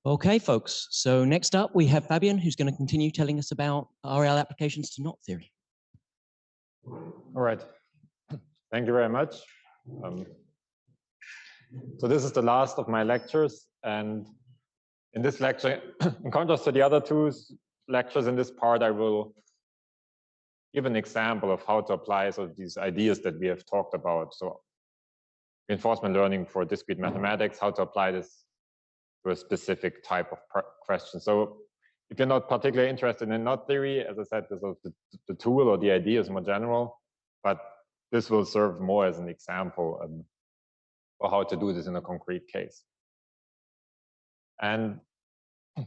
Okay, folks. So next up, we have Fabian, who's going to continue telling us about RL applications to knot theory. All right. Thank you very much. So this is the last of my lectures. And in this lecture, in contrast to the other two lectures in this part, I will give an example of how to apply sort of these ideas that we have talked about. So reinforcement learning for discrete mathematics, how to apply this to a specific type of question. So if you're not particularly interested in knot theory, as I said, this is the tool or the idea is more general, but this will serve more as an example for how to do this in a concrete case. And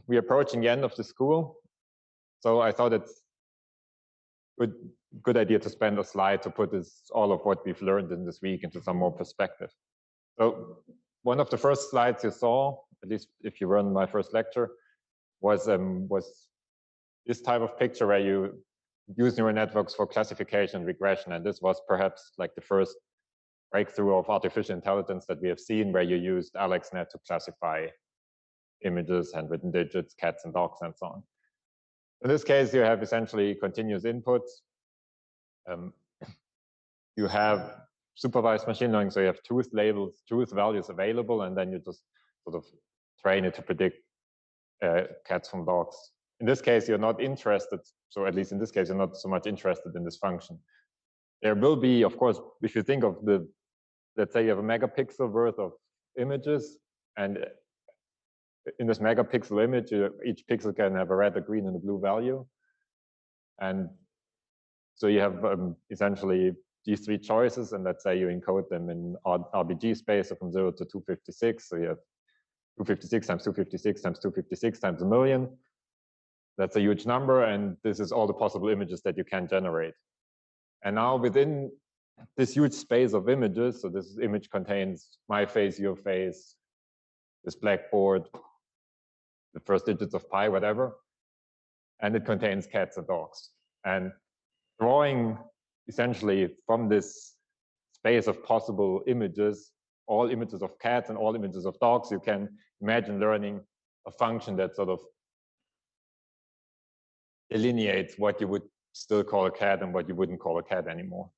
we're approaching the end of the school. So I thought it's good idea to spend a slide to put all of what we've learned in this week into some more perspective. So one of the first slides you saw, at least if you were in my first lecture, was this type of picture where you use neural networks for classification and regression. And this was perhaps like the first breakthrough of artificial intelligence that we have seen, where you used AlexNet to classify images, handwritten digits, cats and dogs, and so on. In this case, you have essentially continuous inputs. You have supervised machine learning, so you have truth labels, truth values available, and then you just sort of train it to predict cats from dogs. In this case, you're not interested, so at least in this case, you're not so much interested in this function. There will be, of course, if you think of let's say you have a megapixel worth of images, and in this megapixel image, each pixel can have a red, a green, and a blue value. And so you have essentially these three choices, and let's say you encode them in RBG space, so from 0 to 256. So you have 256 times 256 times 256 times a million. That's a huge number, and this is all the possible images that you can generate. And now within this huge space of images, so this image contains my face, your face, this blackboard, the first digits of pi, whatever, and it contains cats and dogs. And drawing essentially from this space of possible images, all images of cats and all images of dogs, you can imagine learning a function that sort of delineates what you would still call a cat and what you wouldn't call a cat anymore.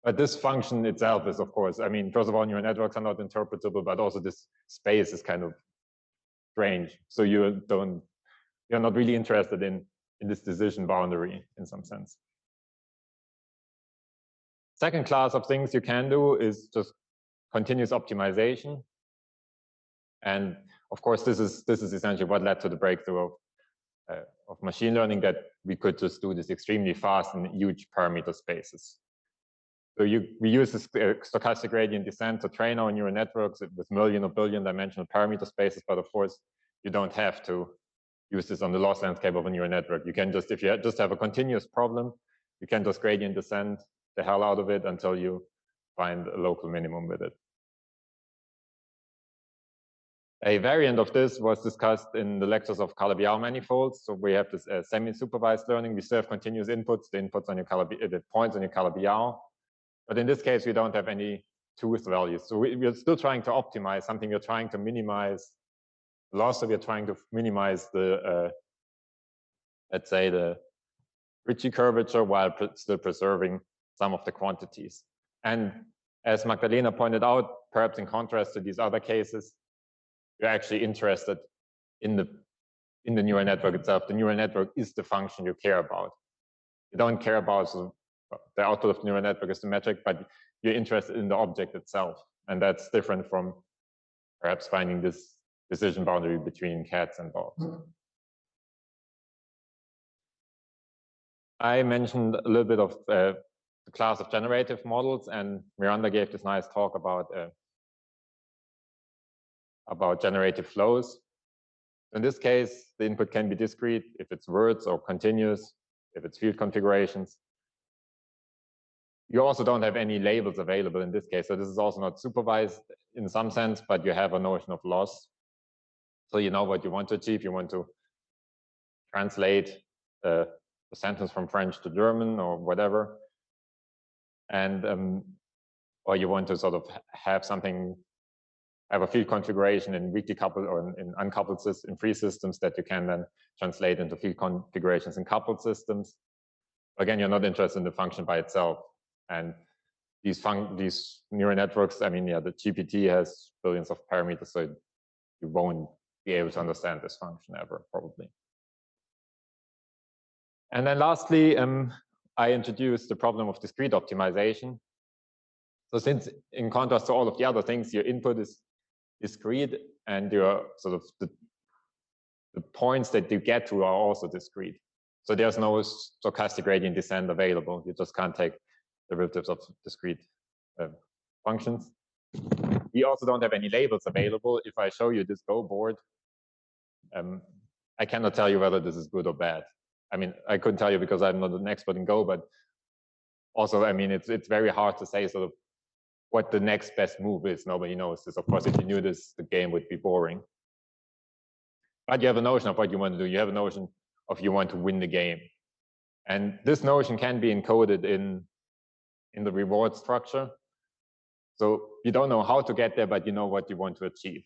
But this function itself is, of course, I mean, first of all, neural networks are not interpretable, but also this space is kind of strange. So you're not really interested in this decision boundary in some sense. Second class of things you can do is just continuous optimization. And of course, this is essentially what led to the breakthrough of machine learning, that we could just do this extremely fast in huge parameter spaces. So we use this stochastic gradient descent to train our neural networks with million or billion dimensional parameter spaces, but of course, you don't have to use this on the loss landscape of a neural network. You can just, if you just have a continuous problem, you can just gradient descent the hell out of it until you find a local minimum with it. A variant of this was discussed in the lectures of Calabi-Yau manifolds. So we have this semi-supervised learning. We still have continuous inputs, the inputs on your the points on your Calabi-Yau. But in this case, we don't have any truth values. So we're still trying to optimize something. We're trying to minimize loss. So we're trying to minimize the, let's say, the Ricci curvature while still preserving some of the quantities. And as Magdalena pointed out, perhaps in contrast to these other cases, you're actually interested in the neural network itself. The neural network is the function you care about. You don't care about the output of the neural network is the metric, but you're interested in the object itself. And that's different from perhaps finding this decision boundary between cats and dogs. I mentioned a little bit of the class of generative models, and Miranda gave this nice talk about generative flows. In this case, the input can be discrete if it's words, or continuous if it's field configurations. You also don't have any labels available in this case. So this is also not supervised in some sense, but you have a notion of loss. So you know what you want to achieve. You want to translate a sentence from French to German or whatever. And or you want to sort of have something have a field configuration in weakly coupled or in uncoupled systems, in free systems that you can then translate into field configurations in coupled systems. Again, you're not interested in the function by itself. And these neural networks, I mean, yeah, the GPT has billions of parameters, so you won't be able to understand this function ever, probably. And then lastly, I introduced the problem of discrete optimization. So since in contrast to all of the other things, your input is discrete and your sort of the points that you get to are also discrete. So there's no stochastic gradient descent available. You just can't take derivatives of discrete functions. We also don't have any labels available. If I show you this Go board, I cannot tell you whether this is good or bad. I mean, I couldn't tell you because I'm not an expert in Go, but also, I mean, it's very hard to say sort of what the next best move is. Nobody knows this. Of course, if you knew this, the game would be boring. But you have a notion of what you want to do. You have a notion of you want to win the game. And this notion can be encoded in the reward structure. So you don't know how to get there, but you know what you want to achieve.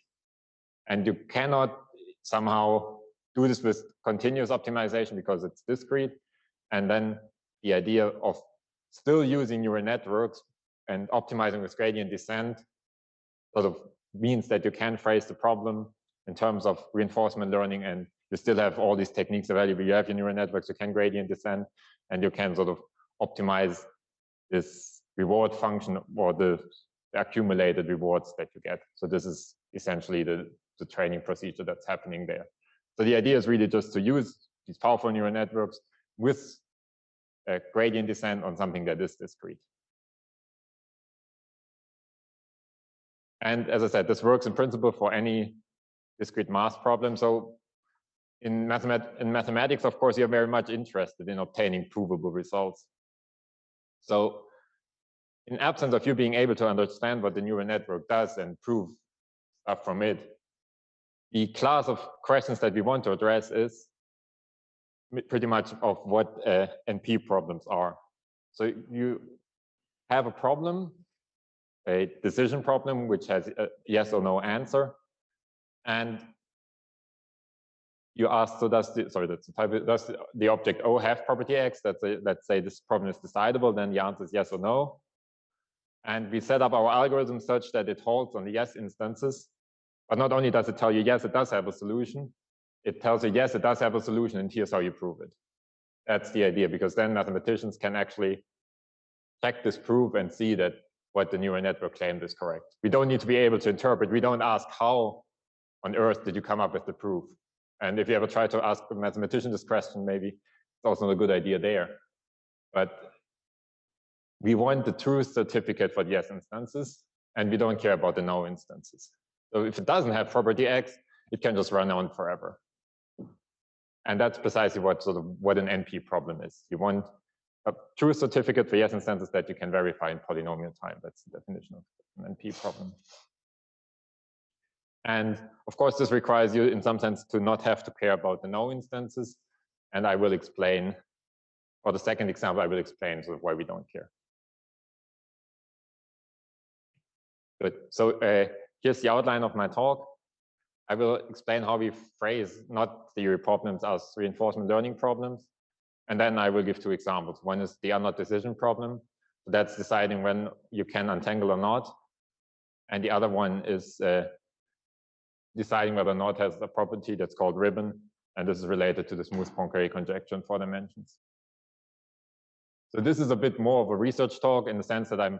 And you cannot somehow do this with continuous optimization because it's discrete. And then the idea of still using neural networks and optimizing with gradient descent sort of means that you can phrase the problem in terms of reinforcement learning, and you still have all these techniques available. You have your neural networks, you can gradient descent, and you can sort of optimize this reward function or the accumulated rewards that you get. So this is essentially the training procedure that's happening there. So the idea is really just to use these powerful neural networks with a gradient descent on something that is discrete. And as I said, this works in principle for any discrete mass problem. So in mathematics, of course, you're very much interested in obtaining provable results. So in absence of you being able to understand what the neural network does and prove stuff from it, the class of questions that we want to address is pretty much of what NP problems are. So you have a problem, a decision problem, which has a yes or no answer. And you ask, so does the object O have property X? Let's say this problem is decidable, then the answer is yes or no. And we set up our algorithm such that it holds on the yes instances. But not only does it tell you, yes, it does have a solution, it tells you, yes, it does have a solution, and here's how you prove it. That's the idea, because then mathematicians can actually check this proof and see that what the neural network claimed is correct. We don't need to be able to interpret. We don't ask how on earth did you come up with the proof. And if you ever try to ask a mathematician this question, maybe it's also not a good idea there. But we want the truth certificate for the yes instances, and we don't care about the no instances. So if it doesn't have property X, it can just run on forever. And that's precisely what an NP problem is. You want a truth certificate for yes instances that you can verify in polynomial time. That's the definition of an NP problem. And of course, this requires you in some sense to not have to care about the no instances. And I will explain, for the second example, I will explain sort of why we don't care. Good. So here's the outline of my talk. I will explain how we phrase not theory problems as reinforcement learning problems. And then I will give two examples. One is the unknown decision problem. So that's deciding when you can untangle or not. And the other one is deciding whether or not has a property that's called ribbon. And this is related to the smooth Poincare conjecture in 4 dimensions. So this is a bit more of a research talk in the sense that I'm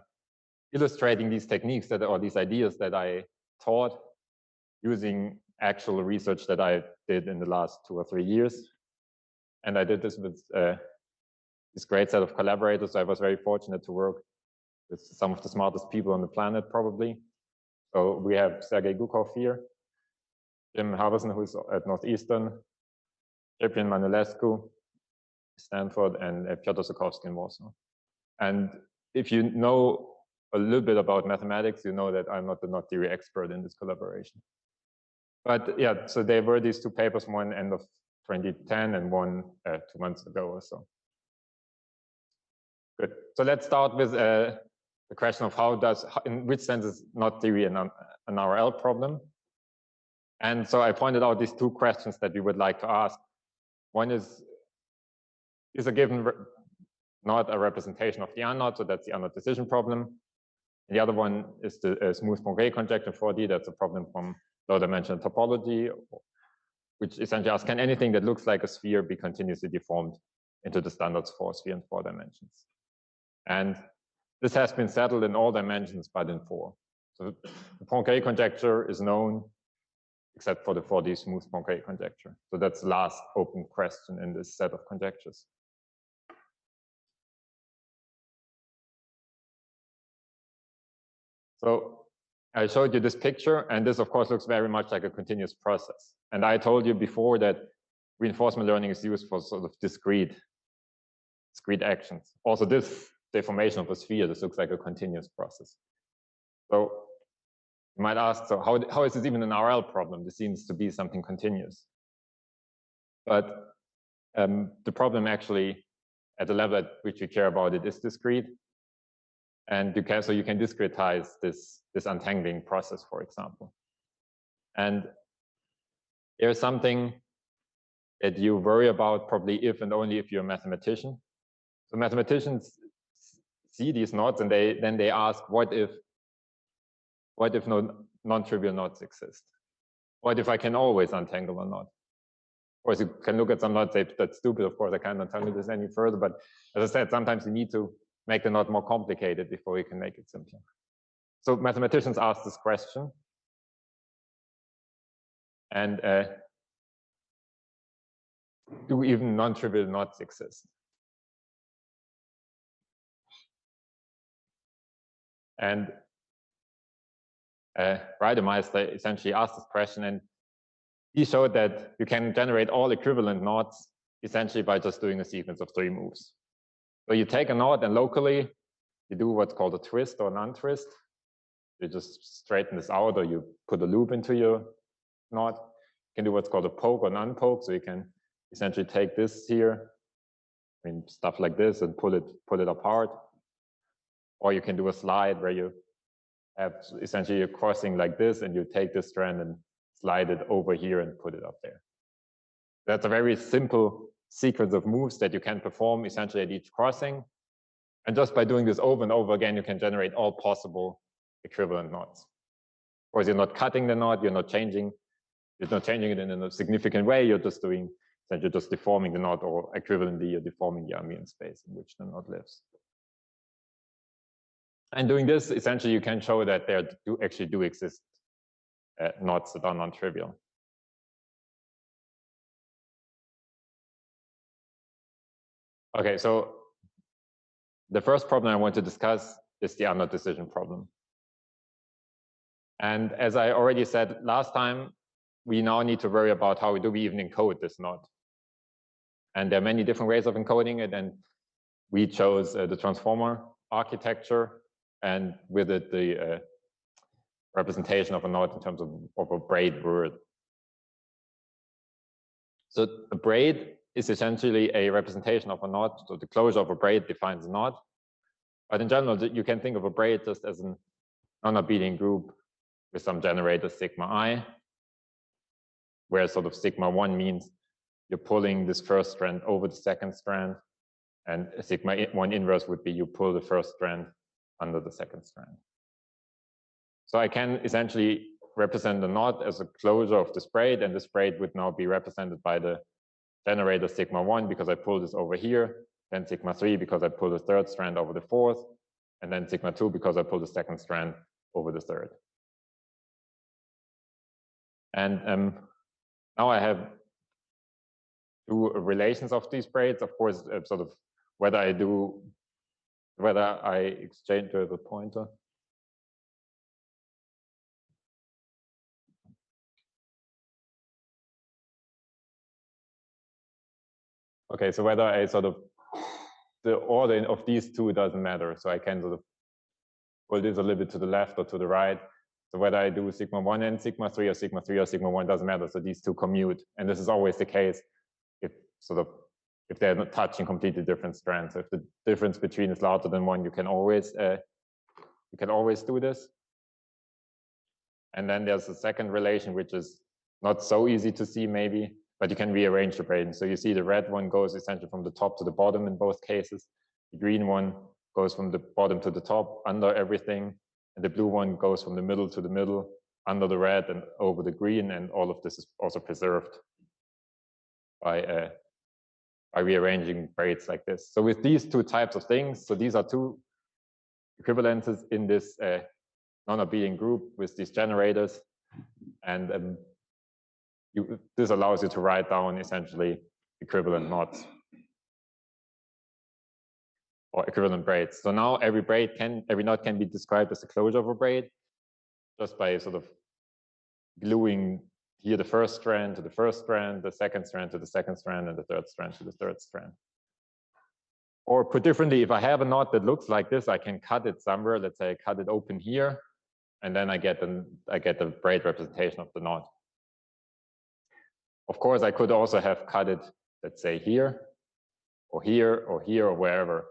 illustrating these techniques or these ideas that I taught using actual research that I did in the last 2 or 3 years. And I did this with this great set of collaborators. I was very fortunate to work with some of the smartest people on the planet, probably. So we have Sergei Gukov here, Jim Harrison, who's at Northeastern, Fabian Manolescu, Stanford, and Piotr Sokovsky in Warsaw. And if you know a little bit about mathematics, you know that I'm not the knot theory expert in this collaboration. But yeah, so there were these 2 papers, one end of 2010 and one 2 months ago or so. Good. So let's start with the question of in which sense is knot theory an RL problem? And so I pointed out these two questions that we would like to ask. One is a given knot a representation of the unknot? So that's the unknot decision problem. And the other one is the smooth Poincare conjecture 4D. That's a problem from low-dimensional topology, which essentially asks, can anything that looks like a sphere be continuously deformed into the standards for a sphere in 4 dimensions? And this has been settled in all dimensions, but in 4. So the Poincare conjecture is known, except for the 4D smooth Poincare conjecture. So that's the last open question in this set of conjectures. So I showed you this picture, and this, of course, looks very much like a continuous process. And I told you before that reinforcement learning is used for sort of discrete actions. Also, this deformation of a sphere, this looks like a continuous process. So you might ask, so how is this even an RL problem? This seems to be something continuous. But the problem actually, at the level at which we care about it, is discrete. And you can discretize this untangling process, for example. And there's something that you worry about probably if and only if you're a mathematician. So mathematicians see these knots and then they ask, what if no non-trivial knots exist? What if I can always untangle a knot? Of course, you can look at some knots, say that's stupid. Of course, I can't untangle this any further. But as I said, sometimes you need to make the knot more complicated before you can make it simpler. So mathematicians ask this question. And do even non-trivial knots exist? And Reidemeister essentially asked this question, and he showed that you can generate all equivalent knots essentially by just doing a sequence of 3 moves. So you take a knot and locally you do what's called a twist or an untwist. You just straighten this out, or you put a loop into your knot. You can do what's called a poke or an unpoke. So you can essentially take this here, stuff like this, and pull it apart. Or you can do a slide where you have essentially a crossing like this, and you take this strand and slide it over here and put it up there. That's a very simple sequence of moves that you can perform essentially at each crossing. And just by doing this over and over again, you can generate all possible equivalent knots. Of course, you're not cutting the knot, you're not changing it in a significant way, you're just deforming the knot, or equivalently, you're deforming the ambient space in which the knot lives. And doing this, essentially, you can show that there actually do exist knots that are non-trivial. Okay, so the first problem I want to discuss is the unknot decision problem. And as I already said last time, we now need to worry about how do we even encode this knot. And there are many different ways of encoding it, and we chose the transformer architecture, and with it the representation of a knot in terms of a braid word. So a braid is essentially a representation of a knot. So the closure of a braid defines a knot. But in general, you can think of a braid just as an non-abelian group with some generator sigma I, where sort of sigma 1 means you're pulling this first strand over the second strand, and sigma 1 inverse would be you pull the first strand under the second strand. So I can essentially represent the knot as a closure of this braid, and this braid would now be represented by the generator sigma 1 because I pull this over here, then sigma 3 because I pull the third strand over the fourth, and then sigma 2 because I pull the second strand over the third. And now I have 2 relations of these braids. Of course, sort of whether I exchange the pointer. Okay, so whether I the order of these 2 doesn't matter. So I can sort of pull this a little bit to the left or to the right. So whether I do sigma 1 and sigma 3 or sigma 3 or sigma 1 doesn't matter. So these 2 commute. And this is always the case if they're not touching completely different strands. So if the difference between is larger than 1, you can always You can always do this. And then there's a second relation, which is not so easy to see maybe, but you can rearrange the braid. So you see the red one goes essentially from the top to the bottom in both cases. The green one goes from the bottom to the top, under everything. And the blue one goes from the middle to the middle, under the red and over the green. And all of this is also preserved by rearranging braids like this. So with these two types of things, so these are two equivalences in this non-abelian group with these generators. And this allows you to write down essentially equivalent knots or equivalent braids. So now every knot can be described as the closure of a braid just by sort of gluing here the first strand to the first strand, the second strand to the second strand, and the third strand to the third strand. Or put differently, if I have a knot that looks like this, I can cut it somewhere. Let's say I cut it open here, and then I get the braid representation of the knot. Of course, I could also have cut it, let's say here, or here, or here, or wherever.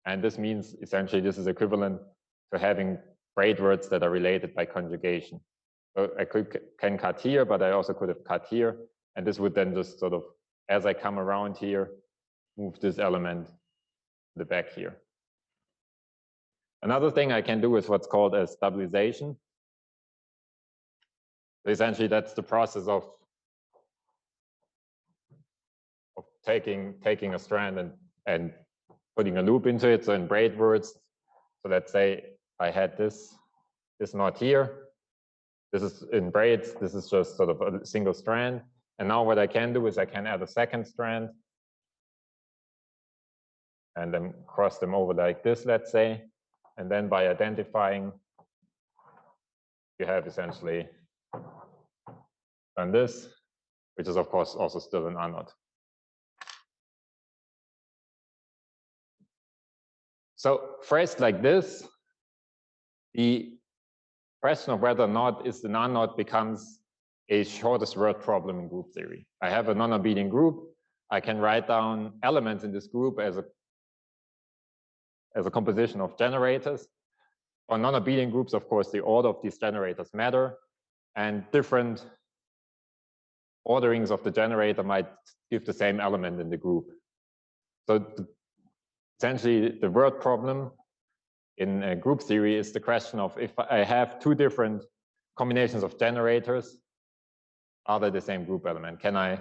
And this means essentially this is equivalent to having braid words that are related by conjugation. So I can cut here, but I also could have cut here. And this would then just sort of, as I come around here, move this element to the back here. Another thing I can do is what's called a stabilization. So essentially, that's the process of taking a strand and putting a loop into it. So in braid words, so let's say I had this knot here. This is in braids, this is just sort of a single strand. And now what I can do is I can add a second strand and then cross them over like this, let's say. And then by identifying, you have essentially done this, which is of course also still an unknot. So phrased like this, the question of whether or not is the non-knot becomes a shortest word problem in group theory. I have a non-abelian group. I can write down elements in this group as a composition of generators. For non-abelian groups, of course, the order of these generators matter, and different orderings of the generator might give the same element in the group. So essentially, the word problem in group theory is the question of if I have two different combinations of generators, are they the same group element? Can I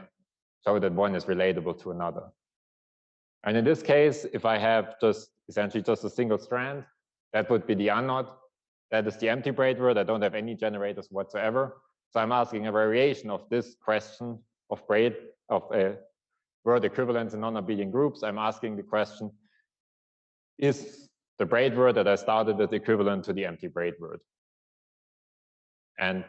show that one is relatable to another? And in this case, if I have essentially just a single strand, that would be the unknot. That is the empty braid word. I don't have any generators whatsoever. So I'm asking a variation of this question of word equivalence in non-abelian groups. I'm asking the question, is the braid word that I started with equivalent to the empty braid word? And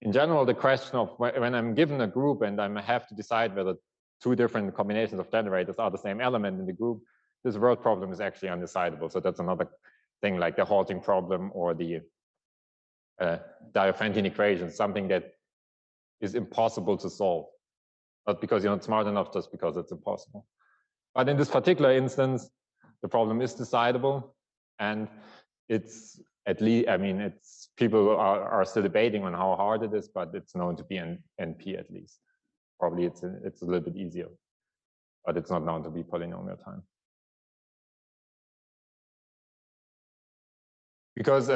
in general, the question of when I'm given a group and I have to decide whether two different combinations of generators are the same element in the group, this word problem is actually undecidable. So that's another thing like the halting problem or the Diophantine equation, something that is impossible to solve. Not because you're not smart enough, just because it's impossible. But in this particular instance, the problem is decidable, and it's at least, I mean, it's people are still debating on how hard it is, but it's known to be an NP at least. Probably it's a little bit easier, but it's not known to be polynomial time. Because,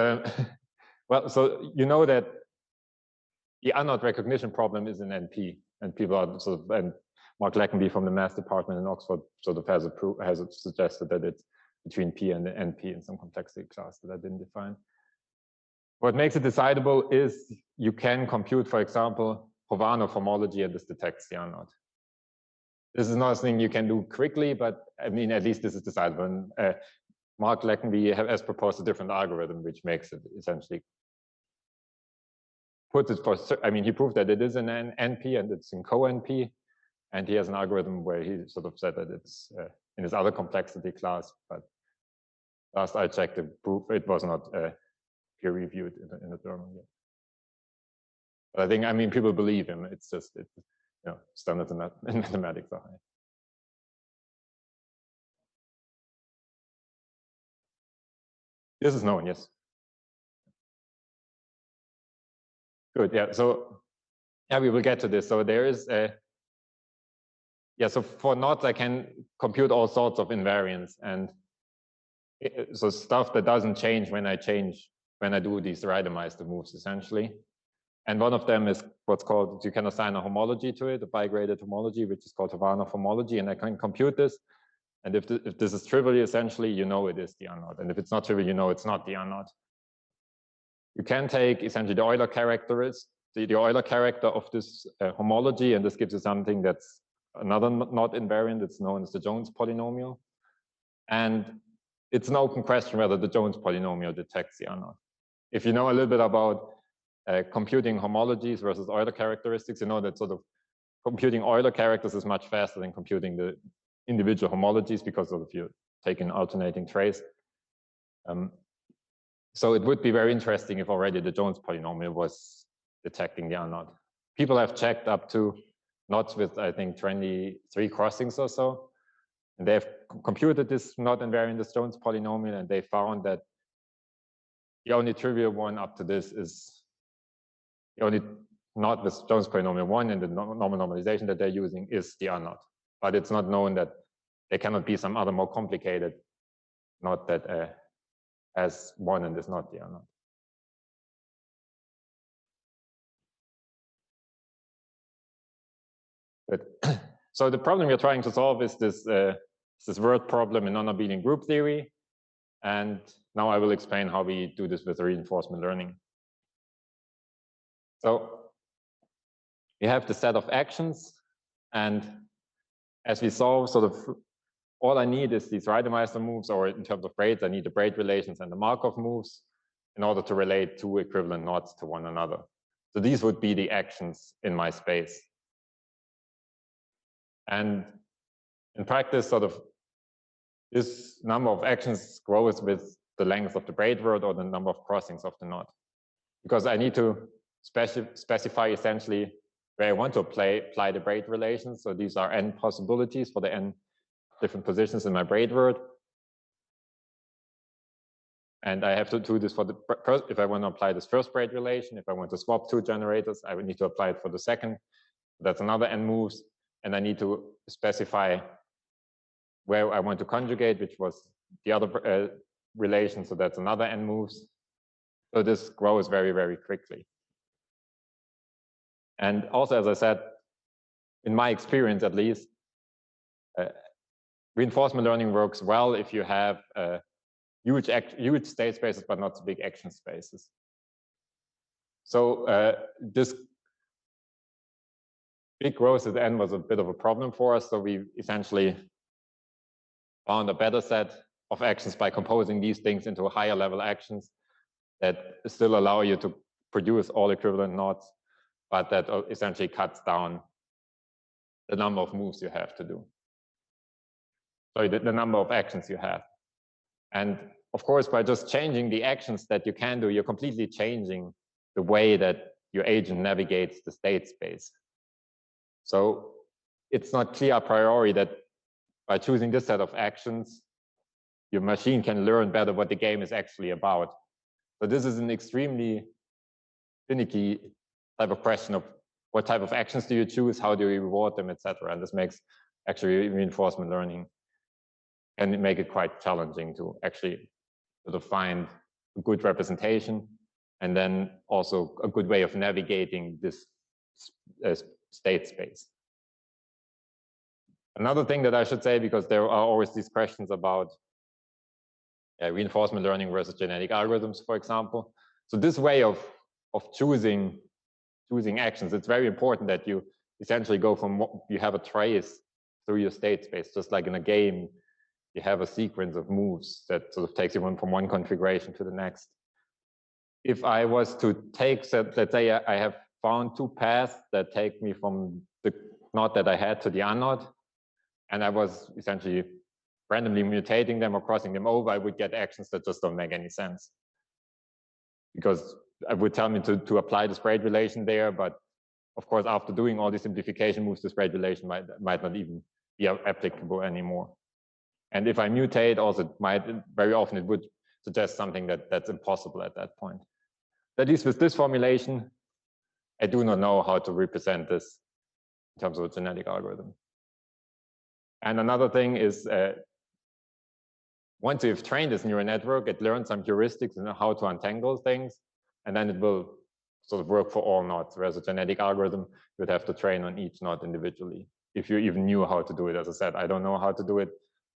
well, so you know that the unknot recognition problem is an NP, and people are sort of, and Mark Leckenby from the math department in Oxford sort of has suggested that it's between P and the NP in some complexity class that I didn't define. What makes it decidable is you can compute, for example, Hovano homology, and this detects the unknot. This is not something you can do quickly, but I mean, at least this is decidable. And Mark Leckenby has proposed a different algorithm, which makes it essentially puts it for, I mean, he proved that it is an NP and it's in co-NP. And he has an algorithm where he sort of said that it's in his other complexity class, but last I checked the proof, it was not peer-reviewed in the journal yet. But I think, I mean, people believe him. It's just, you know, standards in mathematics are high. This is known, yes. Good, yeah, so yeah, we will get to this. So there is a, yeah, so for knots, I can compute all sorts of invariants, and so stuff that doesn't change when I do these randomized moves, essentially. And one of them is what's called, you can assign a homology to it, a bi-graded homology, which is called Havanov homology, and I can compute this. And if this is trivial, essentially, you know it is the R-naught. And if it's not trivial, you know it's not the R-naught. You can take essentially the Euler characteristic, the Euler character of this homology, and this gives you something that's another knot invariant. It's known as the Jones polynomial. And it's an open question whether the Jones polynomial detects the R-naught. If you know a little bit about computing homologies versus Euler characteristics, you know that sort of computing Euler characters is much faster than computing the individual homologies because of if you take an alternating trace. So it would be very interesting if already the Jones polynomial was detecting the R-naught. People have checked up to knots with, I think, 23 crossings or so. And they've computed this knot invariant, this Jones polynomial, and they found that the only trivial one up to this is the only knot with Jones polynomial 1 and the normal normalization that they're using is the R-naught. But it's not known that there cannot be some other more complicated knot that has 1 and is not the R-naught. But so the problem we're trying to solve is this word problem in non-abelian group theory. And now I will explain how we do this with reinforcement learning. So we have the set of actions, and as we saw, sort of all I need is these Reidemeister moves, or in terms of braids, I need the braid relations and the Markov moves in order to relate two equivalent knots to one another. So these would be the actions in my space. And in practice, sort of this number of actions grows with the length of the braid word or the number of crossings of the knot. Because I need to specify essentially where I want to apply the braid relations. So these are n possibilities for the n different positions in my braid word. And I have to do this for the first, if I want to apply this first braid relation. If I want to swap two generators, I would need to apply it for the second. That's another n moves. And I need to specify where I want to conjugate, which was the other relation. So that's another n moves. So this grows very, very quickly. And also, as I said, in my experience at least, reinforcement learning works well if you have huge state spaces, but not big action spaces. So this big growth at the end was a bit of a problem for us. So we essentially found a better set of actions by composing these things into higher level actions that still allow you to produce all equivalent knots, but that essentially cuts down the number of moves you have to do. So the number of actions you have. And of course, by just changing the actions that you can do, you're completely changing the way that your agent navigates the state space. So it's not clear a priori that by choosing this set of actions, your machine can learn better what the game is actually about. So this is an extremely finicky type of question of what type of actions do you choose, how do you reward them, etc. And this makes actually reinforcement learning and make it quite challenging to actually sort of find a good representation and then also a good way of navigating this state space. Another thing that I should say, because there are always these questions about reinforcement learning versus genetic algorithms, for example. So this way of choosing actions, it's very important that you essentially go from you have a trace through your state space, just like in a game, you have a sequence of moves that sort of takes you from one configuration to the next. If I was to take, let's say I have found two paths that take me from the knot that I had to the R-naught, and I was essentially randomly mutating them or crossing them over, I would get actions that just don't make any sense. Because it would tell me to apply this braid relation there, but of course, after doing all these simplification moves, this braid relation might not even be applicable anymore. And if I mutate, also very often it would suggests something that's impossible at that point. At least with this formulation, I do not know how to represent this in terms of a genetic algorithm. And another thing is, once you've trained this neural network, it learns some heuristics on how to untangle things, and then it will sort of work for all knots, whereas a genetic algorithm, you'd have to train on each knot individually. If you even knew how to do it, as I said, I don't know how to do it.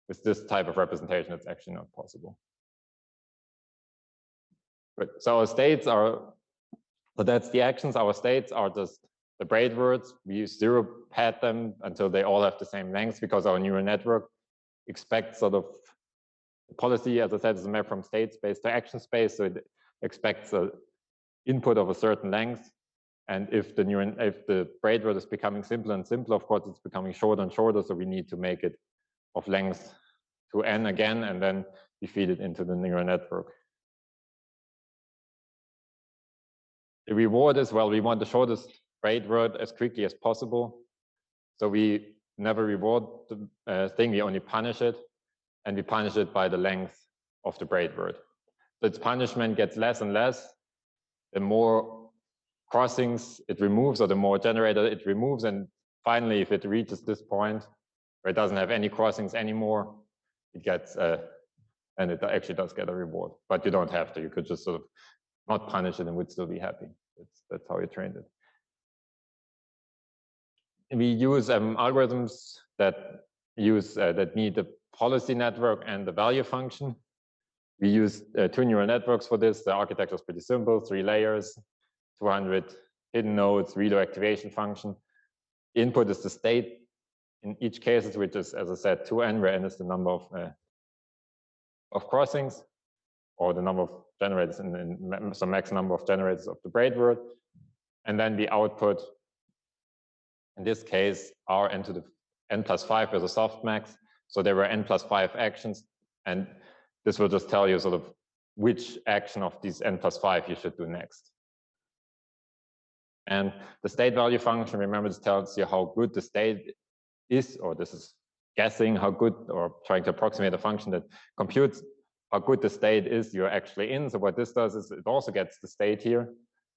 With this type of representation, it's actually not possible. Good. So our states are, so that's the actions. Our states are just the braid words. We zero pad them until they all have the same length, because our neural network expects sort of the policy, as I said, is a map from state space to action space. So it expects an input of a certain length. And if the braid word is becoming simpler and simpler, of course, it's becoming shorter and shorter. So we need to make it of length to n again, and then we feed it into the neural network. The reward is, well, we want the shortest braid word as quickly as possible. So we never reward the thing, we only punish it, and we punish it by the length of the braid word. So its punishment gets less and less the more crossings it removes, or the more generator it removes. And finally, if it reaches this point where it doesn't have any crossings anymore, it gets, and it actually does get a reward. But you don't have to. You could just sort of not punish it and would still be happy. That's how you trained it. And we use algorithms that use that need the policy network and the value function. We use 2 neural networks for this. The architecture is pretty simple: 3 layers, 200 hidden nodes, reload activation function. Input is the state in each case, which is, as I said, 2n, where n is the number of crossings, or the number of generators in some max number of generators of the braid word. And then the output, in this case, are n to the n plus 5 as a softmax. So there were n plus 5 actions, and this will just tell you sort of which action of these n plus 5 you should do next. And the state value function, remember, this tells you how good the state is, or this is guessing how good, or trying to approximate a function that computes how good the state is you're actually in. So what this does is it also gets the state here,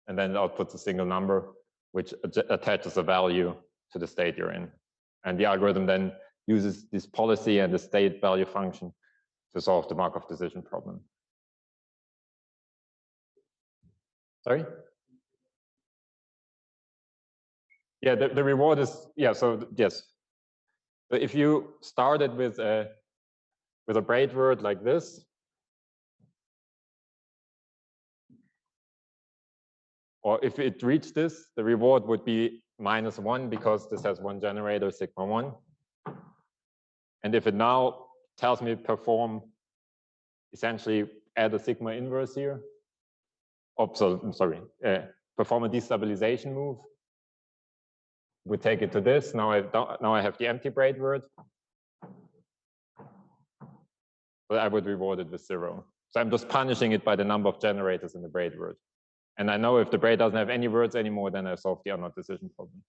and then it outputs a single number, which attaches a value to the state you're in. And the algorithm then uses this policy and the state value function to solve the Markov decision problem. Sorry? Yeah, the reward is, yeah, so yes. So if you started with a braid word like this, or if it reached this, the reward would be -1, because this has 1 generator, sigma 1. And if it now tells me perform, essentially add a sigma inverse here, perform a destabilization move, we take it to this. Now I have the empty braid word, but I would reward it with 0. So I'm just punishing it by the number of generators in the braid word. And I know if the braid doesn't have any words anymore, then I solve the unknown decision problem.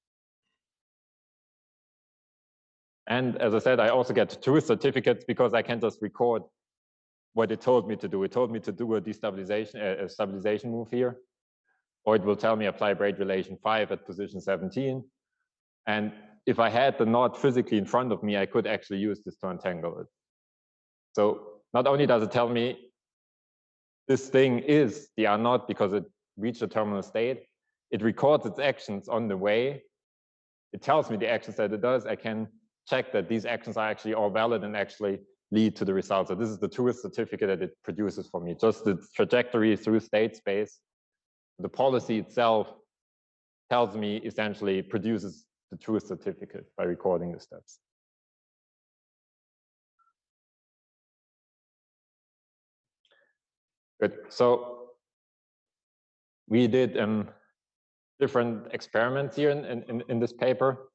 And as I said, I also get truth certificates, because I can just record what it told me to do. It told me to do a destabilization, a stabilization move here, or it will tell me apply braid relation 5 at position 17. And if I had the knot physically in front of me, I could actually use this to untangle it. So not only does it tell me this thing is the R knot because it reached the terminal state, it records its actions on the way. It tells me the actions that it does. I can check that these actions are actually all valid and actually lead to the result. So this is the truth certificate that it produces for me, just the trajectory through state space. The policy itself tells me, essentially produces the truth certificate by recording the steps. Good. So we did different experiments here in this paper.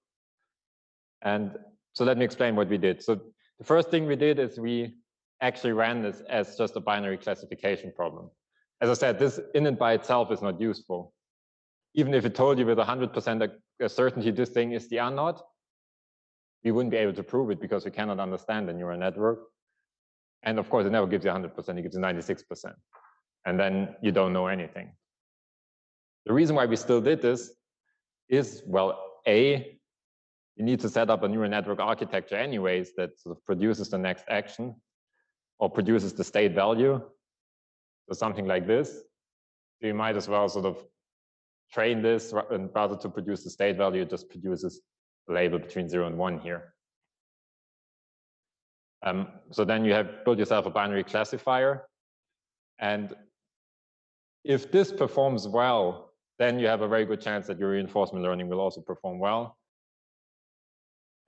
And so let me explain what we did. So the first thing we did is we actually ran this as just a binary classification problem. As I said, this in and by itself is not useful. Even if it told you with 100% certainty this thing is the R knot, we wouldn't be able to prove it because we cannot understand the neural network. And of course, it never gives you 100%, it gives you 96%. And then you don't know anything. The reason why we still did this is, well, A, you need to set up a neural network architecture anyways that sort of produces the next action or produces the state value. So something like this. So you might as well sort of train this, and rather to produce the state value, it just produces a label between 0 and 1 here. So then you have built yourself a binary classifier. And if this performs well, then you have a very good chance that your reinforcement learning will also perform well.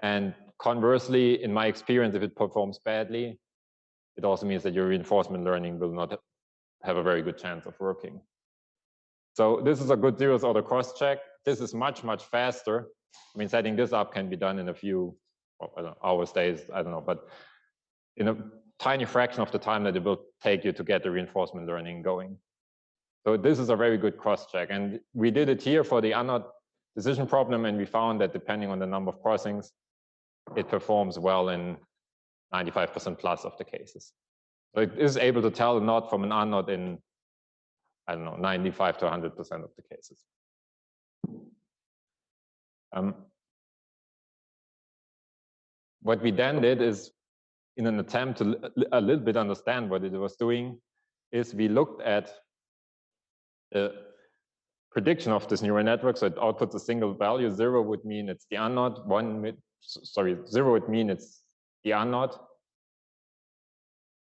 And conversely, in my experience, if it performs badly, it also means that your reinforcement learning will not have a very good chance of working. So this is a good zeros order cross-check. This is much, much faster. I mean, setting this up can be done in a few hours, days, I don't know, but in a tiny fraction of the time that it will take you to get the reinforcement learning going. So this is a very good cross-check. And we did it here for the unknown decision problem, and we found that depending on the number of crossings, it performs well in 95% plus of the cases. So it is able to tell a knot from an unknot in, I don't know, 95 to 100% of the cases. What we then did is, in an attempt to a little bit understand what it was doing, is we looked at the prediction of this neural network. So it outputs a single value. 0 would mean it's the unknot. 0 would mean it's the unknot.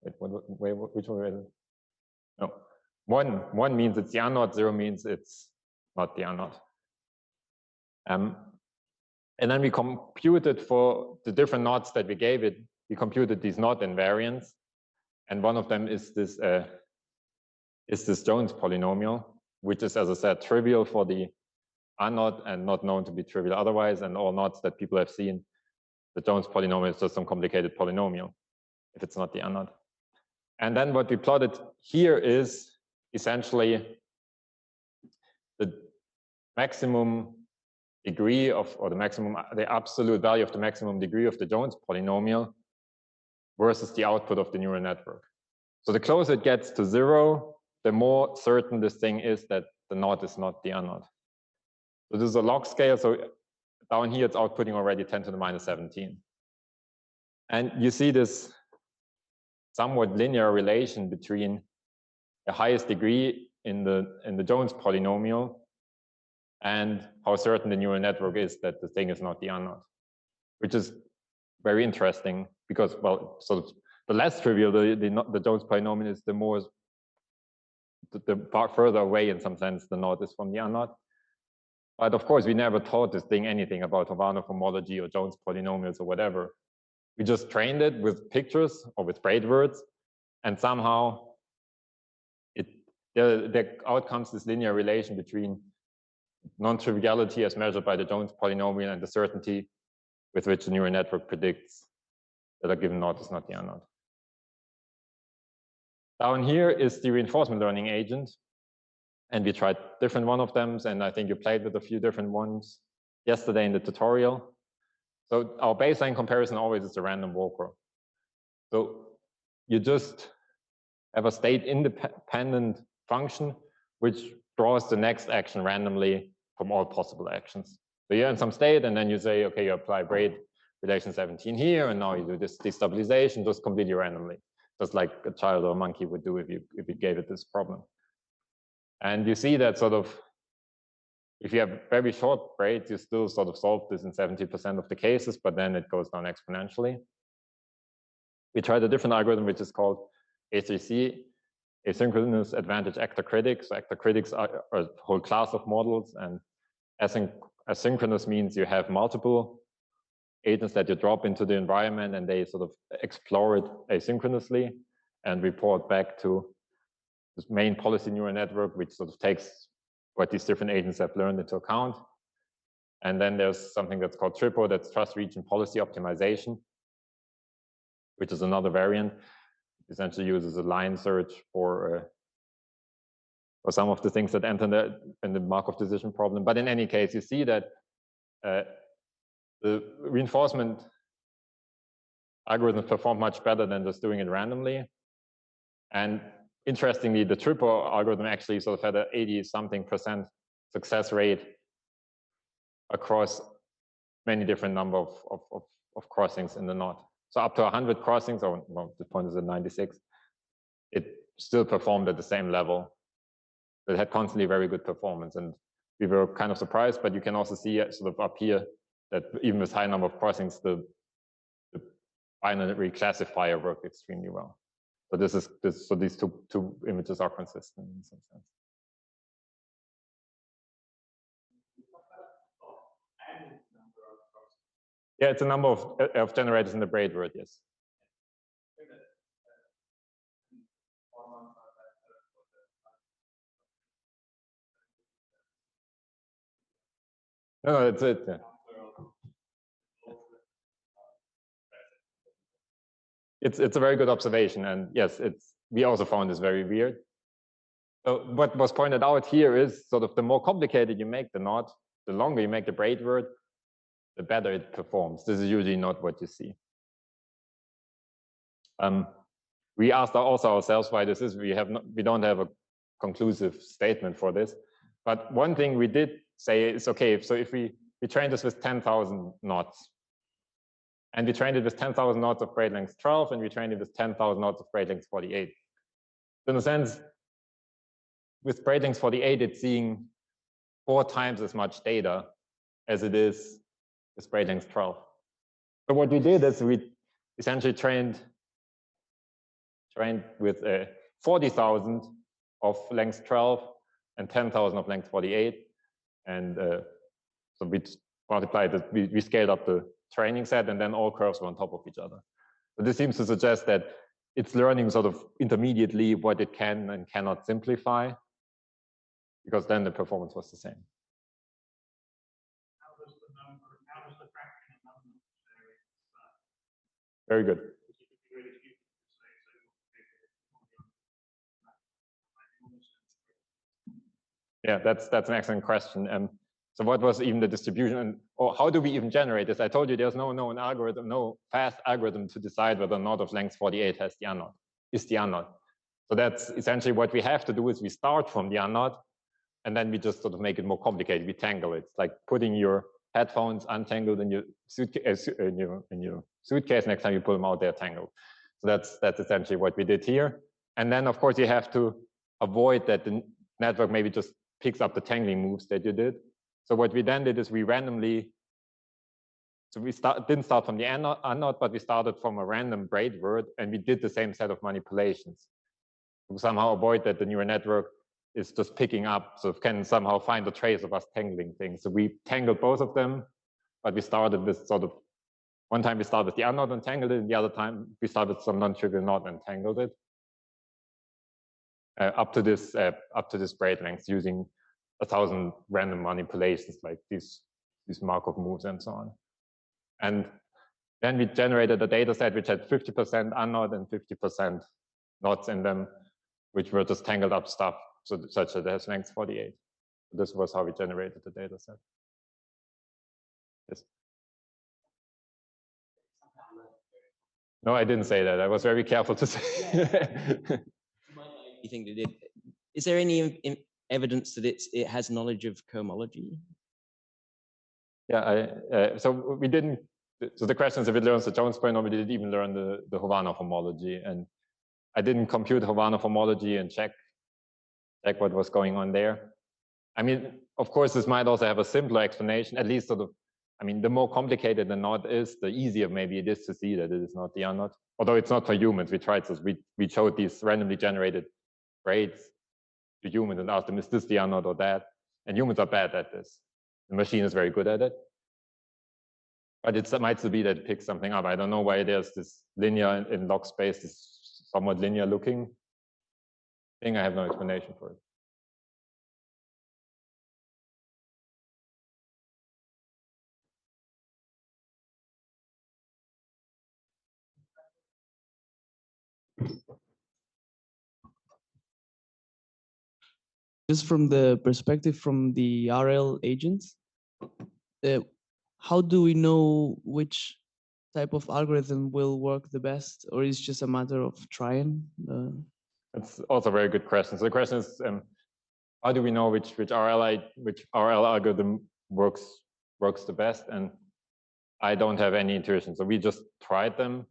Wait, which one is it? No, 1 means it's the unknot. 0 means it's not the unknot. And then we computed for the different knots that we gave it. We computed these knot invariants, and one of them is this Jones polynomial, which is, as I said, trivial for the unknot and not known to be trivial otherwise. And all knots that people have seen, the Jones polynomial is just some complicated polynomial if it's not the unknot. And then what we plotted here is essentially the maximum degree of, or the absolute value of the maximum degree of the Jones polynomial versus the output of the neural network. So the closer it gets to 0, the more certain this thing is that the knot is not the unknot. So this is a log scale. So down here, it's outputting already 10 to the minus 17. And you see this somewhat linear relation between the highest degree in the Jones polynomial and how certain the neural network is that the thing is not the unknot, which is very interesting because, well, sort of the less trivial the Jones polynomial is, the more the far further away in some sense the knot is from the unknot. But of course, we never taught this thing anything about Hovanov homology or Jones polynomials or whatever. We just trained it with pictures or with braid words, and somehow there out comes this linear relation between non-triviality as measured by the Jones polynomial and the certainty with which the neural network predicts that a given knot is not the unknot. Down here is the reinforcement learning agent, and we tried different one of them, and I think you played with a few different ones yesterday in the tutorial. So our baseline comparison always is a random walker. So you just have a state independent function which draws the next action randomly from all possible actions. So you're in some state, and then you say, okay, you apply braid relation 17 here, and now you do this destabilization just completely randomly, just like a child or a monkey would do if you gave it this problem. And you see that sort of, if you have very short braids, you still sort of solve this in 70% of the cases, but then it goes down exponentially. We tried a different algorithm, which is called A3C, asynchronous advantage actor critics. So actor critics are a whole class of models, and asynchronous means you have multiple agents that you drop into the environment, and they sort of explore it asynchronously and report back to this main policy neural network, which sort of takes what these different agents have learned into account. And then there's something that's called TRIPO, that's trust region policy optimization, which is another variant. It essentially uses a line search for some of the things that enter in the Markov decision problem. But in any case, you see that the reinforcement algorithms perform much better than just doing it randomly. And interestingly, the triple algorithm actually sort of had an 80-something% success rate across many different number of crossings in the knot. So up to 100 crossings, or well, the point is at 96, it still performed at the same level. It had constantly very good performance, and we were kind of surprised. But you can also see sort of up here that even with high number of crossings, the binary classifier worked extremely well. So so these two images are consistent in some sense. Yeah, it's a number of generators in the braid word, yes. No, that's it. Yeah. It's a very good observation, and yes, we also found this very weird. So what was pointed out here is sort of the more complicated you make the knot, the longer you make the braid word, the better it performs. This is usually not what you see. We asked also ourselves why this is. We don't have a conclusive statement for this, but one thing we did say is, okay, so if we train this with 10,000 knots, and we trained it with 10,000 knots of braid length 12, and we trained it with 10,000 knots of braid length 48. So in a sense, with braid length 48, it's seeing 4 times as much data as it is with braid length 12. So what we did is we essentially trained with 40,000 of length 12 and 10,000 of length 48. And so we multiplied it, we scaled up the training set, and then all curves were on top of each other. So this seems to suggest that it's learning sort of intermediately what it can and cannot simplify, because then the performance was the same. How does the fraction of numbers vary? Very good. Yeah, that's an excellent question. So what was even the distribution, or how do we even generate this? I told you there's no known algorithm, no fast algorithm to decide whether a knot of length 48 is the unknot. So that's essentially what we have to do is we start from the unknot, and then we just sort of make it more complicated. We tangle it. It's like putting your headphones untangled in your suitcase. Next time you pull them out, they're tangled. So that's essentially what we did here. And then of course you have to avoid that the network maybe just picks up the tangling moves that you did. So what we then did is we randomly, so we didn't start from the unknot, but we started from a random braid word, and we did the same set of manipulations to somehow avoid that the neural network is just picking up, so it can somehow find a trace of us tangling things. So we tangled both of them, but we started with sort of, one time we started with the unknot and tangled it, and the other time we started some non-trivial knot and tangled it. Up to this braid length using 1,000 random manipulations like these Markov moves and so on. And then we generated a data set which had 50% unknot and 50% knots in them, which were just tangled up stuff, so such that it has length 48. So this was how we generated the data set. Yes. No, I didn't say that. I was very careful to say. You think they did? Is there any evidence that it has knowledge of cohomology? Yeah, so we didn't. So the question is if it learns the Jones polynomial, did it even learn the Hovhanov homology? And I didn't compute Hovhanov homology and check what was going on there. I mean, of course, this might also have a simpler explanation, at least sort of. I mean, the more complicated the knot is, the easier maybe it is to see that it is not the unknot. Although it's not for humans, we tried this. We showed these randomly generated braids to humans and asked them, is this the unknot or that? And humans are bad at this. The machine is very good at it. But it might still be that it picks something up. I don't know why there's this linear in log space, this somewhat linear looking thing. I have no explanation for it. Just from the perspective from the RL agents, how do we know which type of algorithm will work the best, or is just a matter of trying? That's also a very good question. So the question is, how do we know which RL algorithm works the best? And I don't have any intuition. So we just tried them.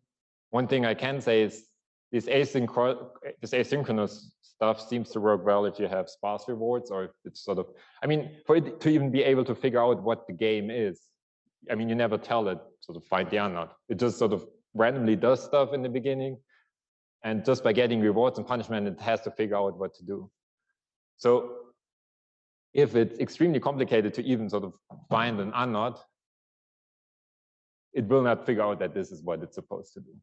One thing I can say is this asynchronous stuff seems to work well if you have sparse rewards, or if it's sort of, I mean, for it to even be able to figure out what the game is, I mean, you never tell it sort of find the unknown. It just sort of randomly does stuff in the beginning. And just by getting rewards and punishment, it has to figure out what to do. So if it's extremely complicated to even sort of find an unknown, it will not figure out that this is what it's supposed to do.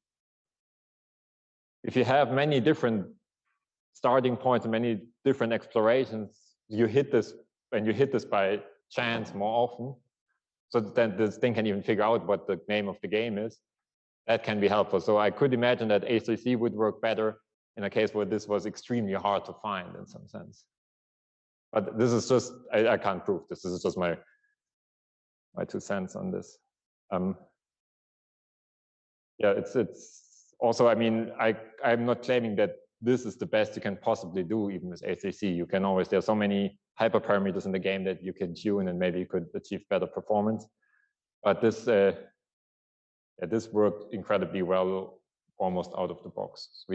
If you have many different starting points and many different explorations, you hit this, and you hit this by chance more often, so that this thing can even figure out what the name of the game is. That can be helpful. So I could imagine that A3C would work better in a case where this was extremely hard to find in some sense. But this is just, I can't prove this. This is just my 2 cents on this. Yeah, it's also, I mean, I'm not claiming that this is the best you can possibly do even with A3C. You can always, there are so many hyperparameters in the game that you can tune and maybe you could achieve better performance. But this, this worked incredibly well almost out of the box.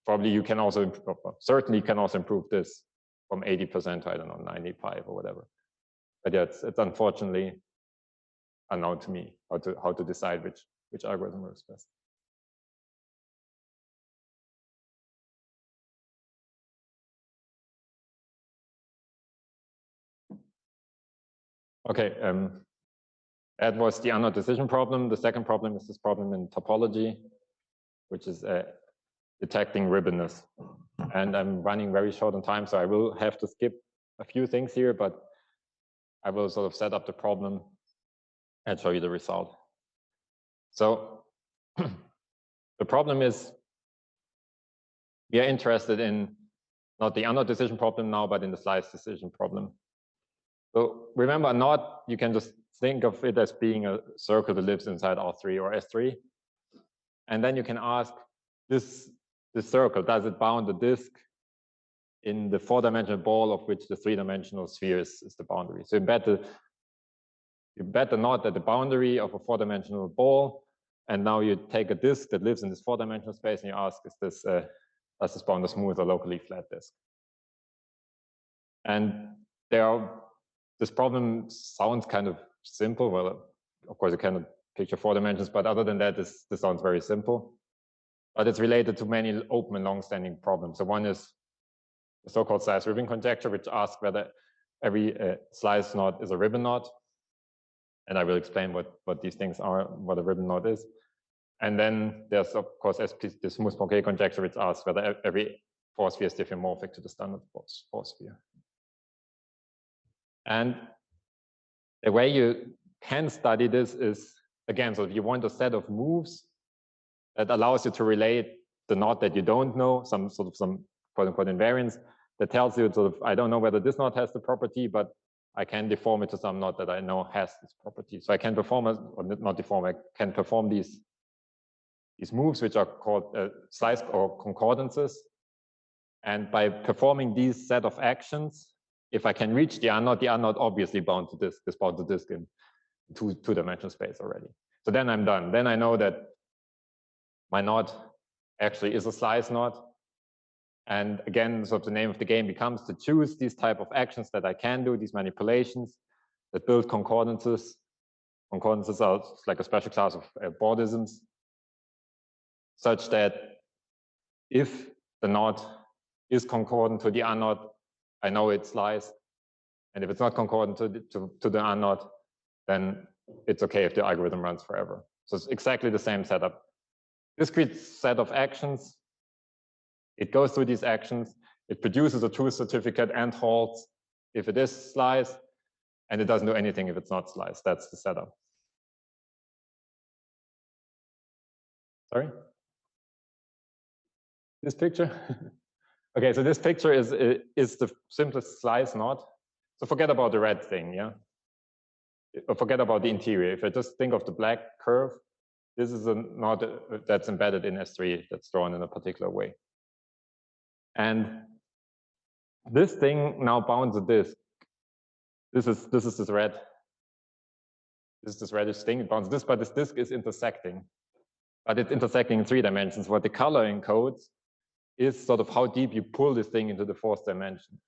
Probably you can also improve, certainly can also improve this from 80% to, I don't know, 95 or whatever. But yeah, it's unfortunately unknown to me how to decide which algorithm works best. Okay, that was the unknown decision problem. The second problem is this problem in topology, which is detecting ribbonness. And I'm running very short on time, so I will have to skip a few things here, but I will sort of set up the problem and show you the result. So the problem is we are interested in not the unknown decision problem now, but in the slice decision problem. So remember, a knot, you can just think of it as being a circle that lives inside R3 or S3. And then you can ask this circle, does it bound the disk in the 4-dimensional ball of which the 3-dimensional sphere is the boundary? So you bet the knot at the boundary of a 4-dimensional ball, and now you take a disk that lives in this 4-dimensional space and you ask, does this bound a smooth or locally flat disk? And this problem sounds kind of simple. Well, of course, you cannot picture 4 dimensions, but other than that, this sounds very simple. But it's related to many open and long-standing problems. So one is the so-called slice ribbon conjecture, which asks whether every slice knot is a ribbon knot. And I will explain what these things are, what a ribbon knot is. And then there's, of course, the smooth Poincare conjecture, which asks whether every 4 sphere is diffeomorphic to the standard 4 sphere. And the way you can study this is, again, so if you want a set of moves that allows you to relate the knot that you don't know, some quote-unquote invariance that tells you sort of, I don't know whether this knot has the property, but I can deform it to some knot that I know has this property. So I can perform, or not deform, I can perform these moves, which are called slice or concordances. And by performing these set of actions, if I can reach the unknot obviously bound to disk, is bound to disk in two-dimensional space already. So then I'm done. Then I know that my knot actually is a slice knot. And again, so the name of the game becomes to choose these type of actions that I can do, these manipulations that build concordances. Concordances are like a special class of Bordisms, such that if the knot is concordant to the unknot, I know it's sliced. And if it's not concordant to the unknot, then it's okay if the algorithm runs forever. So it's exactly the same setup. Discrete set of actions. It goes through these actions. It produces a truth certificate and halts if it is sliced, and it doesn't do anything if it's not sliced. That's the setup. Sorry? This picture? Okay, so this picture is the simplest slice knot. So forget about the red thing, yeah? Or forget about the interior. If I just think of the black curve, this is a knot that's embedded in S3 that's drawn in a particular way. And this thing now bounds a disk. This is this red. This is this reddish thing. It bounds this, but this disk is intersecting. But it's intersecting in 3 dimensions. What the color encodes is sort of how deep you pull this thing into the 4th dimension.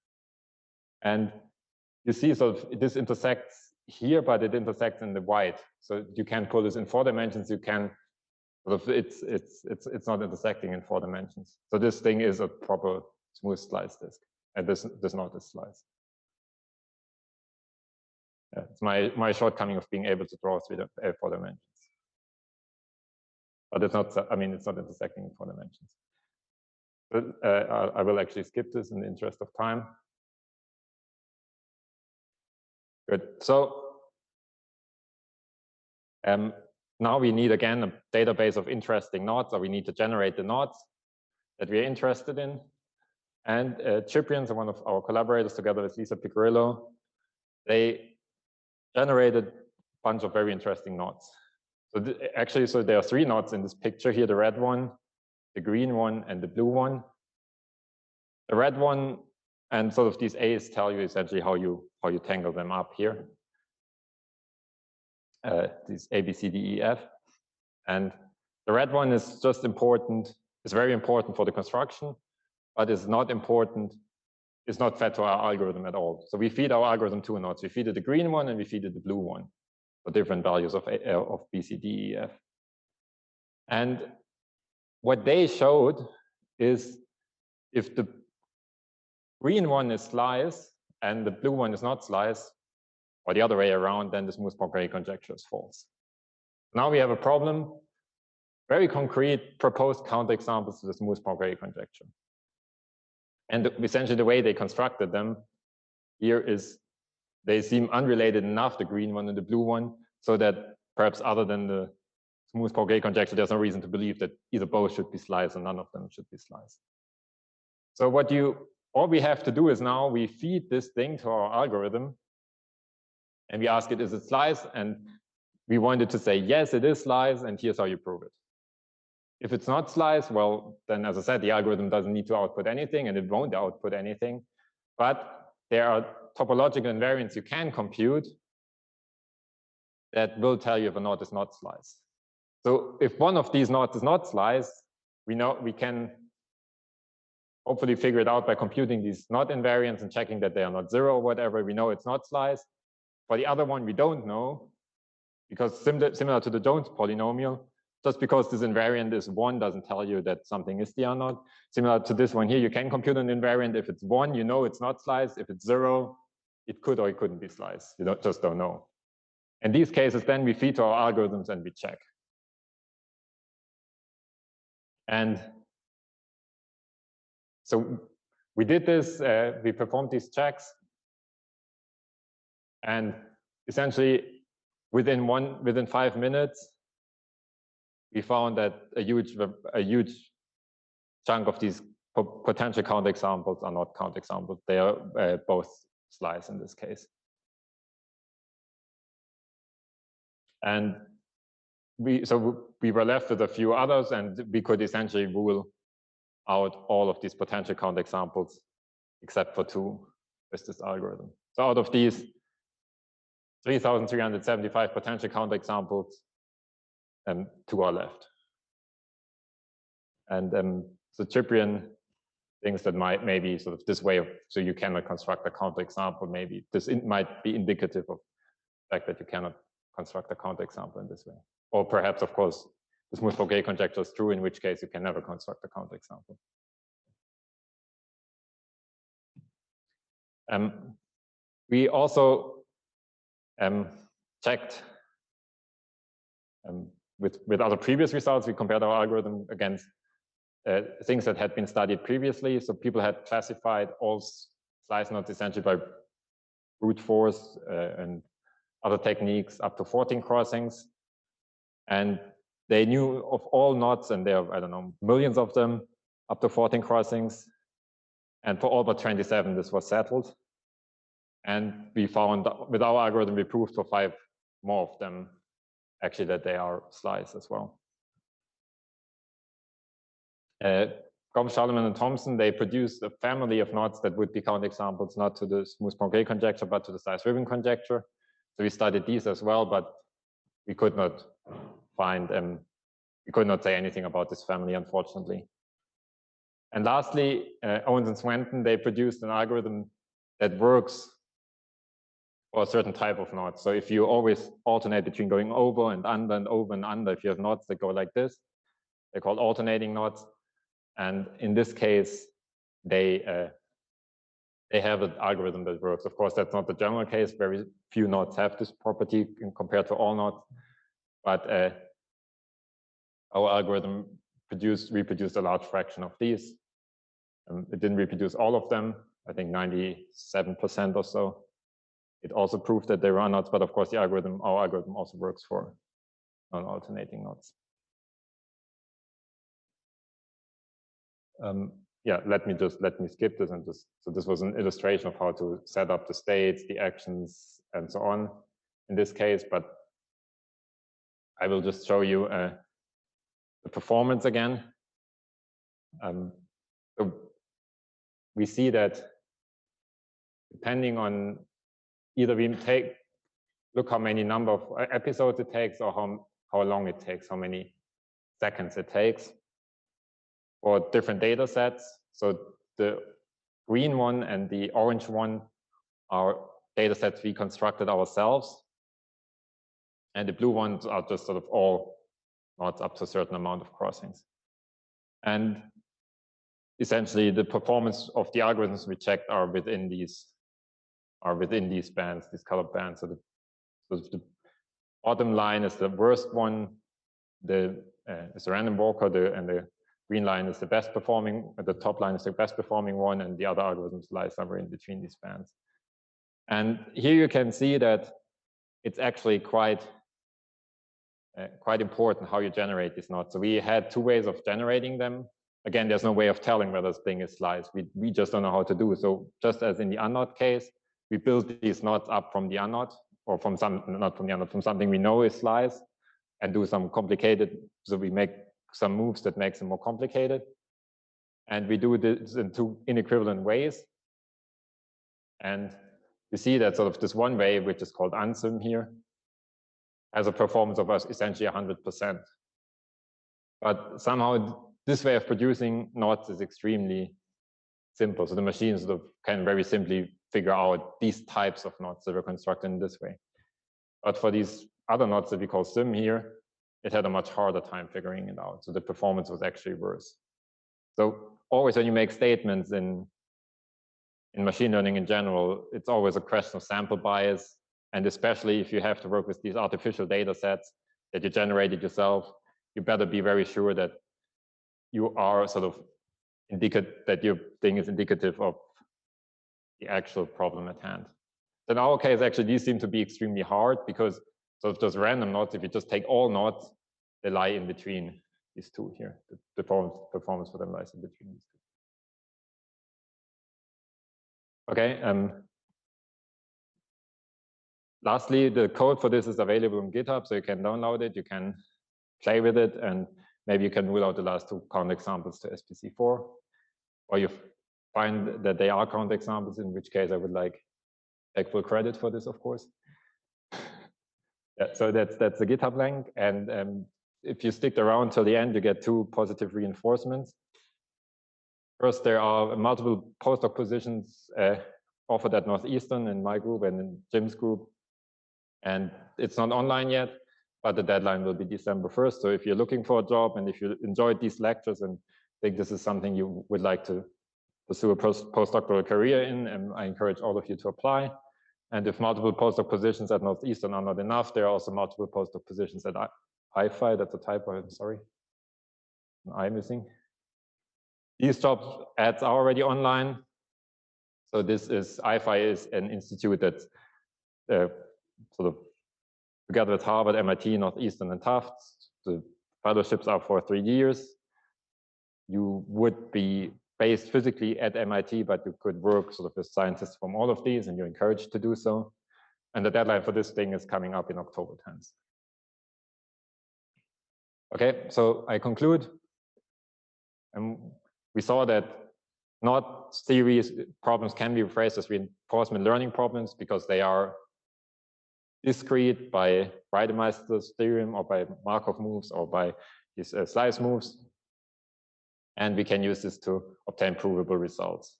And you see sort of this intersects here, but it intersects in the white. So you can pull this in 4 dimensions. You can sort of it's not intersecting in 4 dimensions. So this thing is a proper smooth slice disk, and this knot is slice. Yeah, it's my shortcoming of being able to draw 4 dimensions. But it's not, I mean, it's not intersecting in 4 dimensions. But I will actually skip this in the interest of time. Good. So now we need, again, a database of interesting knots, or we need to generate the knots that we are interested in. And Cyprian, so one of our collaborators, together with Lisa Picarillo, they generated a bunch of very interesting knots. So actually, so there are 3 knots in this picture here: the red one, the green one, and the blue one. The red one, and sort of these A's tell you essentially how you tangle them up here. These A, B, C, D, E, F. And the red one is just important, it's very important for the construction, but it's not important, it's not fed to our algorithm at all. So we feed our algorithm 2 knots. We feed it the green one and we feed it the blue one for different values of B, C, D, E, F. And what they showed is if the green one is slice and the blue one is not slice, or the other way around, then the smooth Poincare conjecture is false. Now we have a problem, very concrete proposed counterexamples to the smooth Poincare conjecture. And essentially the way they constructed them here is they seem unrelated enough, the green one and the blue one, so that perhaps other than the smooth Poincare conjecture, there's no reason to believe that either both should be sliced or none of them should be sliced. So all we have to do is now we feed this thing to our algorithm and we ask it, is it slice? And we wanted to say, yes, it is slice, and here's how you prove it. If it's not slice, well, then as I said, the algorithm doesn't need to output anything and it won't output anything. But there are topological invariants you can compute that will tell you if a knot is not slice. So if one of these knots is not slice, we know we can hopefully figure it out by computing these knot invariants and checking that they are not 0 or whatever. We know it's not slice. For the other one, we don't know, because similar to the Jones polynomial, just because this invariant is 1 doesn't tell you that something is the unknown. Similar to this one here, you can compute an invariant. If it's 1, you know it's not sliced. If it's 0, it could or it couldn't be sliced. You just don't know. In these cases, then we feed to our algorithms and we check. And so we did this, we performed these checks. And essentially, within 5 minutes, we found that a huge chunk of these potential counterexamples are not counterexamples. They are both slice in this case. And we were left with a few others, and we could essentially rule out all of these potential counterexamples except for 2 with this algorithm. So out of these 3,375 potential counterexamples, 2 are left. And so Cyprian thinks that maybe sort of this way of, so you cannot construct a counterexample, maybe this might be indicative of the fact that you cannot construct a counterexample in this way. Or perhaps, of course, the smooth Poincare conjecture is true, in which case you can never construct a counterexample. We also checked with other previous results. We compared our algorithm against things that had been studied previously. So people had classified all slice knots essentially by brute force and other techniques up to 14 crossings. And they knew of all knots, and there are, I don't know, millions of them, up to 14 crossings. And for all but 27, this was settled. And we found, with our algorithm, we proved for 5 more of them. actually that they are sliced as well. Gomes, Charlemagne, and Thomson, they produced a family of knots that would be counterexamples not to the smooth Poincare conjecture, but to the size-ribbon conjecture. So we studied these as well, but we could not find, we could not say anything about this family, unfortunately. And lastly, Owens and Swenton, they produced an algorithm that works for a certain type of knot. So if you always alternate between going over and under and over and under, if you have knots that go like this, they're called alternating knots. And in this case, they have an algorithm that works. Of course, that's not the general case. Very few knots have this property compared to all knots. But our algorithm reproduced a large fraction of these. It didn't reproduce all of them, I think 97% or so. It also proved that there are knots, but of course our algorithm also works for non-alternating knots. Yeah, let me skip this and just, so this was an illustration of how to set up the states, the actions, and so on in this case, but I will just show you the performance again. So we see that depending on either we look how many number of episodes it takes or how long it takes, how many seconds it takes for different data sets. So the green one and the orange one are data sets we constructed ourselves. And the blue ones are just sort of all knots up to a certain amount of crossings. And essentially the performance of the algorithms we checked are within these bands, these colored bands. So the bottom line is the worst one, is the random walker, and the green line is the best performing, the top line is the best performing one, and the other algorithms lie somewhere in between these bands. And here you can see that it's actually quite important how you generate these knots. So we had two ways of generating them. Again, there's no way of telling whether this thing is sliced. We just don't know how to do it. So just as in the unknot case, we build these knots up from the unknot, or from from something we know is sliced, and do some complicated, so we make some moves that makes them more complicated. And we do this in two inequivalent ways. And you see that sort of this one way, which is called unsim here, has a performance of essentially 100%. But somehow this way of producing knots is extremely simple. So the machine sort of can very simply figure out these types of knots that were constructed in this way. But for these other knots that we call sim here, it had a much harder time figuring it out. So the performance was actually worse. So always when you make statements in machine learning in general, it's always a question of sample bias. And especially if you have to work with these artificial data sets that you generated yourself, you better be very sure that you are sort of that your thing is indicative of the actual problem at hand. In our case, actually, these seem to be extremely hard because sort of those random knots, if you just take all knots, they lie in between these two here. The performance for them lies in between these two. Okay. Lastly, the code for this is available on GitHub, so you can download it, you can play with it, and maybe you can rule out the last two counterexamples to SPC4, or you find that they are counterexamples, in which case I would take full credit for this, of course. Yeah, so that's the GitHub link, and if you stick around till the end, you get two positive reinforcements. First, there are multiple postdoc positions offered at Northeastern in my group and in Jim's group, and it's not online yet, but the deadline will be December 1st. So if you're looking for a job and if you enjoyed these lectures and think this is something you would like to pursue a postdoctoral career in, I encourage all of you to apply. And if multiple postdoc positions at Northeastern are not enough, there are also multiple postdoc positions at IFI. That's a typo, I'm sorry. An I missing. These job ads are already online. So IFI is an institute that's sort of together with Harvard, MIT, Northeastern, and Tufts. The fellowships are for 3 years. You would be based physically at MIT, but you could work sort of with scientists from all of these, and you're encouraged to do so. And the deadline for this thing is coming up in October 10th. Okay, so I conclude. We saw that knot theory problems can be rephrased as reinforcement learning problems because they are discrete by Reidemeister's theorem or by Markov moves or by these slice moves. And we can use this to obtain provable results.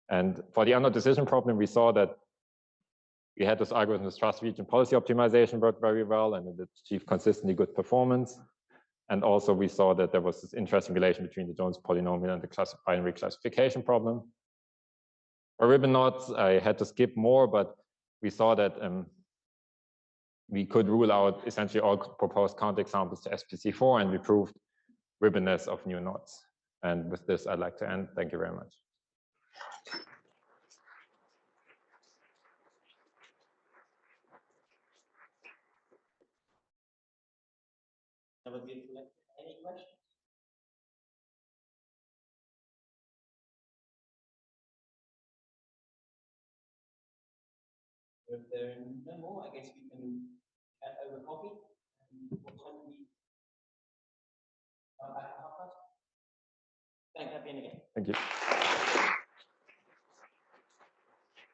And for the unknown decision problem, we saw that we had this algorithm, this trust region policy optimization worked very well and it achieved consistently good performance. And also we saw that there was this interesting relation between the Jones polynomial and the binary classification problem. For ribbon knots, I had to skip more, but we saw that we could rule out essentially all proposed counterexamples to SPC4, and we proved ribbonness of new knots. And with this, I'd like to end. Thank you very much. That would be any questions? If there are no more, I guess we can chat over coffee. What time do we? Back at 12:30. Thanks, Fabian, again. Thank you.